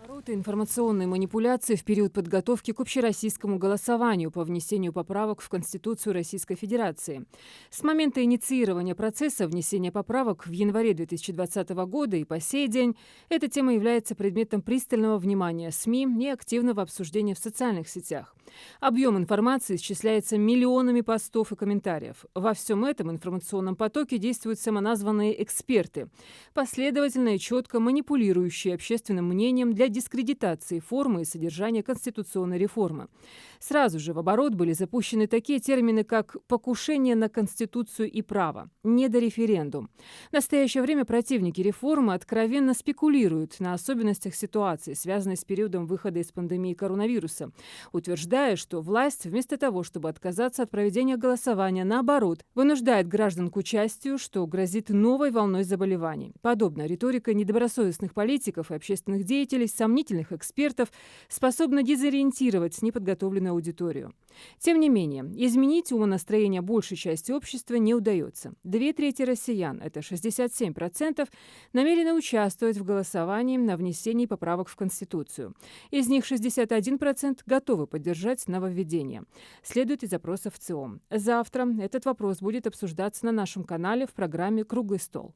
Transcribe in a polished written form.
Обороты информационной манипуляции в период подготовки к общероссийскому голосованию по внесению поправок в Конституцию Российской Федерации. С момента инициирования процесса внесения поправок в январе 2020 года и по сей день эта тема является предметом пристального внимания СМИ и активного обсуждения в социальных сетях. Объем информации исчисляется миллионами постов и комментариев. Во всем этом информационном потоке действуют самоназванные эксперты, последовательно и четко манипулирующие общественным мнением для дискредитации формы и содержания конституционной реформы. Сразу же в оборот были запущены такие термины, как «покушение на Конституцию и право», «недореферендум». В настоящее время противники реформы откровенно спекулируют на особенностях ситуации, связанной с периодом выхода из пандемии коронавируса, утверждая, что власть, вместо того, чтобы отказаться от проведения голосования, наоборот, вынуждает граждан к участию, что грозит новой волной заболеваний. Подобная риторика недобросовестных политиков и общественных деятелей, сомнительных экспертов способна дезориентировать неподготовленную аудиторию. Тем не менее, изменить умонастроение большей части общества не удается. 2/3 россиян, это 67%, намерены участвовать в голосовании на внесении поправок в Конституцию. Из них 61% готовы поддержать нововведение. Следует из опросов ЦИОМ. Завтра этот вопрос будет обсуждаться на нашем канале в программе «Круглый стол».